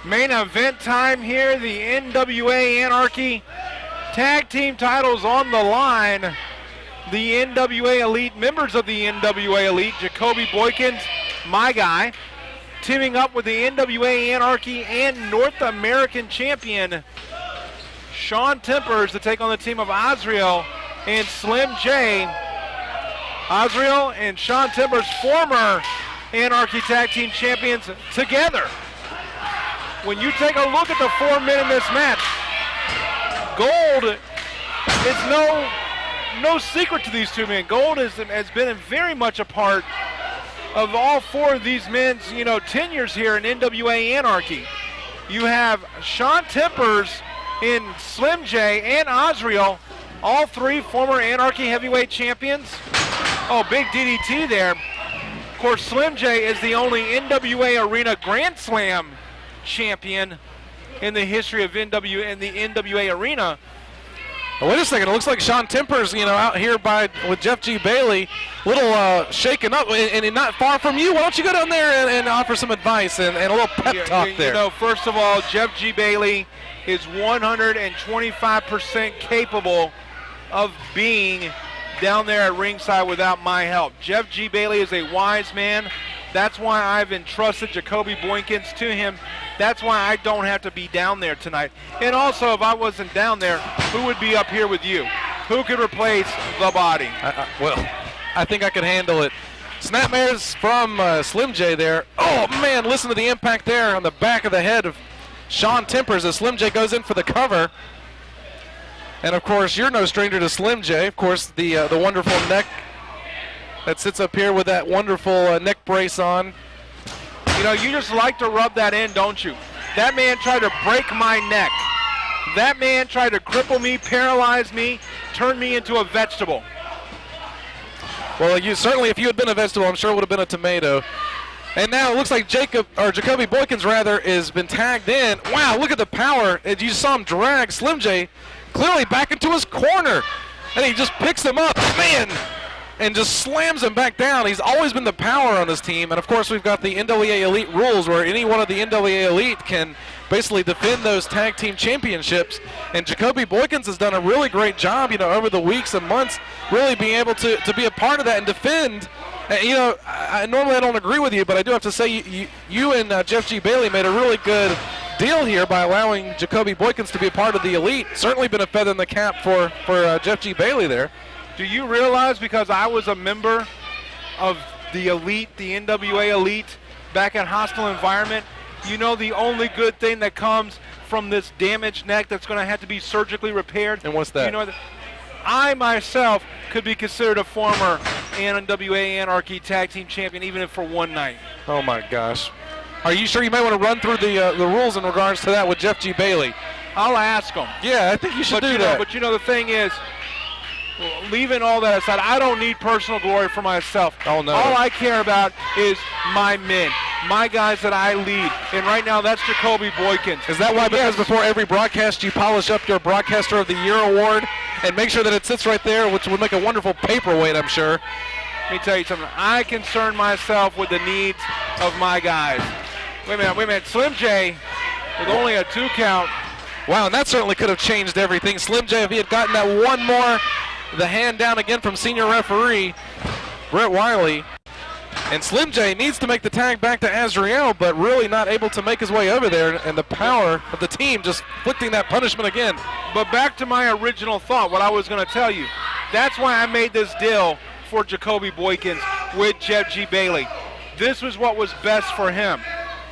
Main event time here, the NWA Anarchy tag team titles on the line. The NWA Elite, members of the NWA Elite, Jacoby Boykins, my guy, teaming up with the NWA Anarchy and North American champion Shawn Tempers to take on the team of Azrael and Slim J. Azrael and Shawn Tempers, former Anarchy tag team champions, together. When you take a look at the 4 men in this match, Gold is no secret to these two men. Gold has been very much a part of all 4 of these men's, tenures here in NWA Anarchy. You have Shawn Tempers and Slim J and Azrael, all 3 former Anarchy heavyweight champions. Oh, big DDT there. Of course, Slim J is the only NWA Arena Grand Slam champion in the history of the NWA Arena. Well, wait a second, it looks like Shawn Tempers, out here with Jeff G. Bailey, little shaken up, and not far from you. Why don't you go down there and offer some advice and a little pep talk there? First of all, Jeff G. Bailey is 125% capable of being down there at ringside without my help. Jeff G. Bailey is a wise man. That's why I've entrusted Jacoby Boykins to him. That's why I don't have to be down there tonight. And also, if I wasn't down there, who would be up here with you? Who could replace the Body? I think I could handle it. Snapmares from Slim J there. Oh, man, listen to the impact there on the back of the head of Shawn Tempers as Slim J goes in for the cover. And, of course, you're no stranger to Slim J. Of course, the wonderful neck that sits up here with that wonderful neck brace on. You just like to rub that in, don't you? That man tried to break my neck. That man tried to cripple me, paralyze me, turn me into a vegetable. Well, certainly if you had been a vegetable, I'm sure it would have been a tomato. And now it looks like Jacoby Boykins has been tagged in. Wow, look at the power. You saw him drag Slim J clearly back into his corner. And he just picks him up. Man! And just slams him back down. He's always been the power on his team. And, of course, we've got the NWA Elite rules where any one of the NWA Elite can basically defend those tag team championships. And Jacoby Boykins has done a really great job, over the weeks and months, really being able to be a part of that and defend. And, normally I don't agree with you, but I do have to say you and Jeff G. Bailey made a really good deal here by allowing Jacoby Boykins to be a part of the Elite. Certainly been a feather in the cap for Jeff G. Bailey there. Do you realize, because I was a member of the Elite, the NWA Elite, back at Hostile Environment, the only good thing that comes from this damaged neck that's going to have to be surgically repaired? And what's that? I myself could be considered a former NWA Anarchy tag team champion, even if for one night. Oh, my gosh. Are you sure you might want to run through the rules in regards to that with Jeff G. Bailey? I'll ask him. Yeah, I think you should do that. But the thing is, leaving all that aside, I don't need personal glory for myself. Oh, no. All I care about is my men, my guys that I lead. And right now, that's Jacoby Boykins. Is that why? Because before every broadcast, you polish up your Broadcaster of the Year award and make sure that it sits right there, which would make a wonderful paperweight, I'm sure. Let me tell you something. I concern myself with the needs of my guys. Wait a minute. Slim J with only a 2 count. Wow, and that certainly could have changed everything. Slim J, if he had gotten that one more, the hand down again from senior referee Brent Wiley. And Slim J needs to make the tag back to Azrael, but really not able to make his way over there, and the power of the team just inflicting that punishment again. But back to my original thought, what I was going to tell you. That's why I made this deal for Jacoby Boykins with Jeff G. Bailey. This was what was best for him.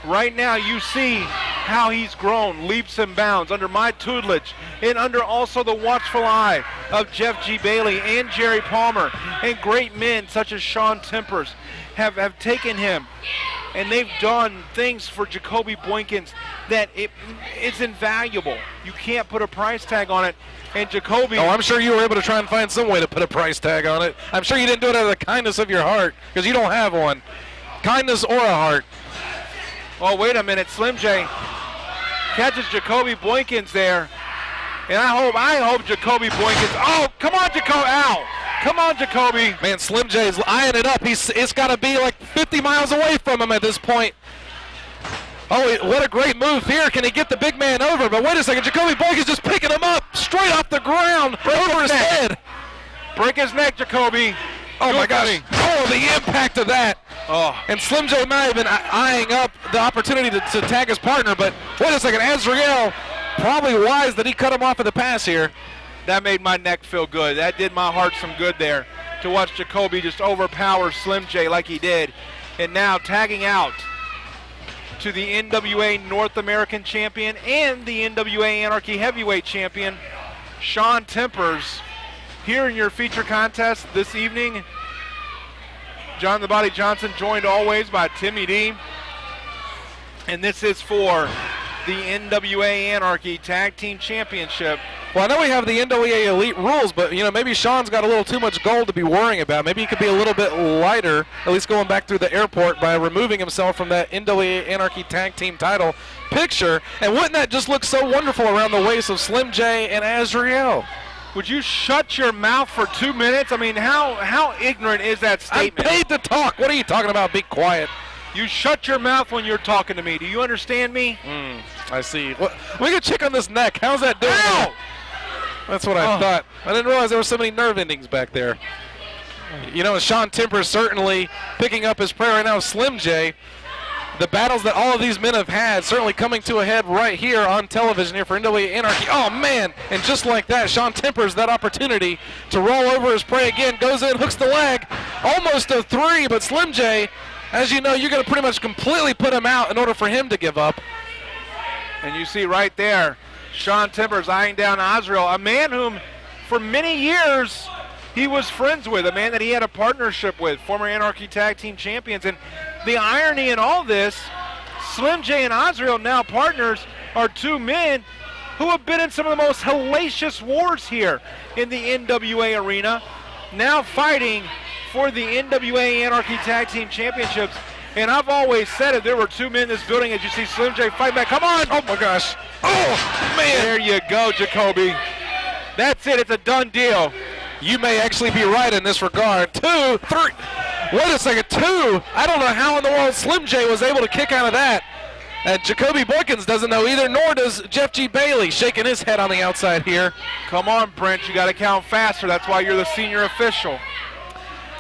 Right now, you see how he's grown leaps and bounds under my tutelage and under also the watchful eye of Jeff G. Bailey and Jerry Palmer, and great men such as Shawn Tempers have taken him, and they've done things for Jacoby Boykins that it's invaluable. You can't put a price tag on it. And Jacoby... Oh, I'm sure you were able to try and find some way to put a price tag on it. I'm sure you didn't do it out of the kindness of your heart, because you don't have one. Kindness or a heart. Oh, wait a minute. Slim J catches Jacoby Boykins there. And I hope Jacoby Boykins... Oh, come on, Jacoby. Ow. Come on, Jacoby. Man, Slim J's eyeing it up. It's got to be like 50 miles away from him at this point. Oh, what a great move here. Can he get the big man over? But wait a second, Jacoby Boykins just picking him up straight off the ground, over his head. Break his neck, Jacoby. Oh my gosh. Oh, the impact of that. Oh. And Slim J might have been eyeing up the opportunity to tag his partner, but wait a second, Azrael, probably wise that he cut him off of the pass here. That made my neck feel good. That did my heart some good there, to watch Jacoby just overpower Slim J like he did. And now tagging out to the NWA North American Champion and the NWA Anarchy Heavyweight Champion, Shawn Tempers. Here in your feature contest this evening, John the Body Johnson, joined always by Timmy D. And this is for the NWA Anarchy Tag Team Championship. Well, I know we have the NWA Elite rules, but maybe Shawn's got a little too much gold to be worrying about. Maybe he could be a little bit lighter, at least going back through the airport, by removing himself from that NWA Anarchy Tag Team title picture. And wouldn't that just look so wonderful around the waist of Slim J and Azrael? Would you shut your mouth for 2 minutes? I mean, how ignorant is that statement? I'm paid to talk. What are you talking about? Be quiet. You shut your mouth when you're talking to me. Do you understand me? I see. Well, we can check on this neck. How's that doing? Ow! That's what I thought. I didn't realize there were so many nerve endings back there. Shawn Tempers certainly picking up his prey right now. Slim J. The battles that all of these men have had certainly coming to a head right here on television here for NWA Anarchy. Oh, man. And just like that, Shawn Tempers that opportunity to roll over his prey again. Goes in, hooks the leg. Almost a 3, but Slim J, as you know, you're going to pretty much completely put him out in order for him to give up. And you see right there, Shawn Tempers eyeing down Azrael, a man whom for many years he was friends with, a man that he had a partnership with, former Anarchy Tag Team Champions. And the irony in all this, Slim J and Azrael, now partners, are two men who have been in some of the most hellacious wars here in the NWA arena, now fighting for the NWA Anarchy Tag Team Championships. And I've always said if there were two men in this building, as you see Slim J fight back, come on! Oh my gosh. Oh, man. There you go, Jacoby. That's it, it's a done deal. You may actually be right in this regard. 2, 3. Wait a second, 2. I don't know how in the world Slim J was able to kick out of that. And Jacoby Boykins doesn't know either, nor does Jeff G. Bailey, shaking his head on the outside here. Come on, Brent, you got to count faster. That's why you're the senior official.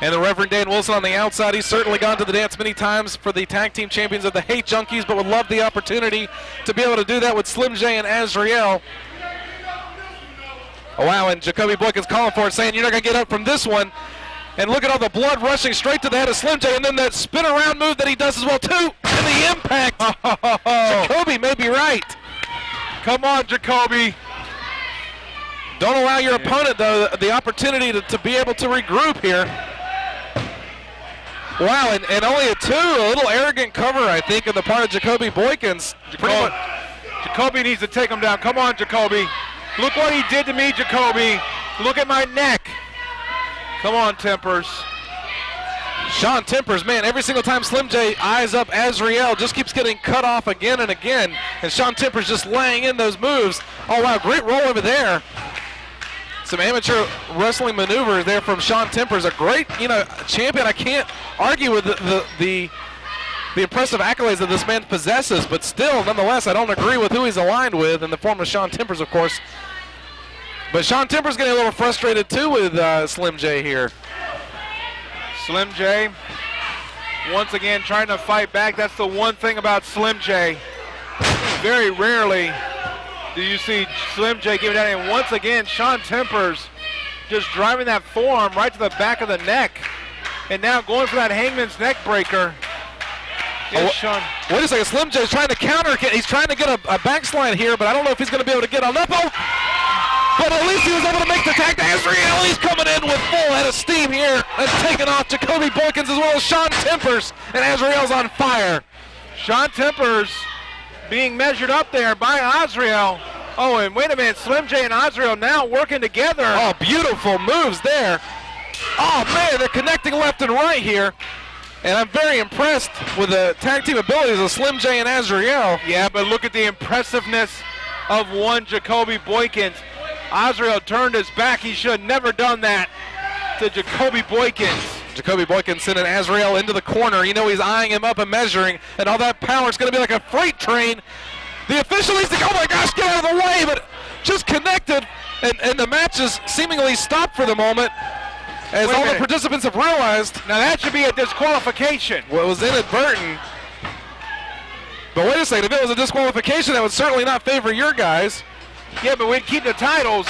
And the Reverend Dan Wilson on the outside. He's certainly gone to the dance many times for the tag team champions of the Hate Junkies, but would love the opportunity to be able to do that with Slim J and Azrael. Oh, wow, and Jacoby Boykins calling for it, saying you're not going to get up from this one. And look at all the blood rushing straight to the head of Slim J, and then that spin around move that he does as well, too. And the impact. Jacoby may be right. Come on, Jacoby. Don't allow your opponent, though, the opportunity to be able to regroup here. Wow, and only a 2, a little arrogant cover, I think, on the part of Jacoby Boykins. Jacoby needs to take him down. Come on, Jacoby. Look what he did to me, Jacoby. Look at my neck. Come on, Tempers. Shawn Tempers, man, every single time Slim J eyes up Azrael, just keeps getting cut off again and again. And Shawn Tempers just laying in those moves. Oh, wow, great roll over there. Some amateur wrestling maneuvers there from Shawn Tempers. A great, champion. I can't argue with the impressive accolades that this man possesses, but still, nonetheless, I don't agree with who he's aligned with in the form of Shawn Tempers, of course. But Shawn Tempers getting a little frustrated, too, with Slim J here. Slim J, once again, trying to fight back. That's the one thing about Slim J. Very rarely do you see Slim J give it down. And once again, Shawn Tempers just driving that forearm right to the back of the neck. And now going for that hangman's neck breaker. Shawn. Wait a second, Slim J's trying to counter. He's trying to get a backslide here, but I don't know if he's going to be able to get on up. Oh! But at least he was able to make the tag to Azrael. He's coming in with full head of steam here and taking off Jacoby Boykins as well as Shawn Tempers. And Azrael's on fire. Shawn Tempers being measured up there by Azrael. Oh, and wait a minute, Slim J and Azrael now working together. Oh, beautiful moves there. Oh, man, they're connecting left and right here. And I'm very impressed with the tag team abilities of Slim J and Azrael. Yeah, but look at the impressiveness of one Jacoby Boykins. Azrael turned his back. He should have never done that to Jacoby Boykins. Jacoby Boykins sending Azrael into the corner. You know he's eyeing him up and measuring, and all that power is going to be like a freight train. The official needs to go, oh my gosh, get out of the way, but just connected, and the match is seemingly stopped for the moment as all the participants have realized. Now that should be a disqualification. Well, it was inadvertent. But wait a second, if it was a disqualification, that would certainly not favor your guys. Yeah, but we'd keep the titles.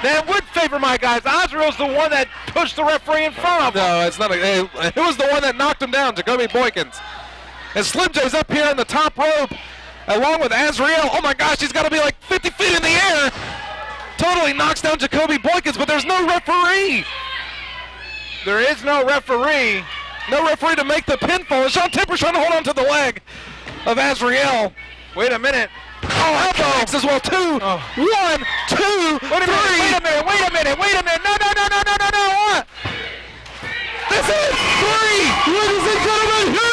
That would favor my guys. Azrael's the one that pushed the referee in front of him. No, it's not. It was the one that knocked him down, Jacoby Boykins. And Slim J's up here on the top rope, along with Azrael. Oh my gosh, he's got to be like 50 feet in the air. Totally knocks down Jacoby Boykins, but there's no referee. There is no referee. No referee to make the pinfall. And Shawn Temper's trying to hold on to the leg of Azrael. Wait a minute. Oh, elbow as well. 2, 1, 2, 3. Wait a minute. No. What? This is 3. Ladies and gentlemen, here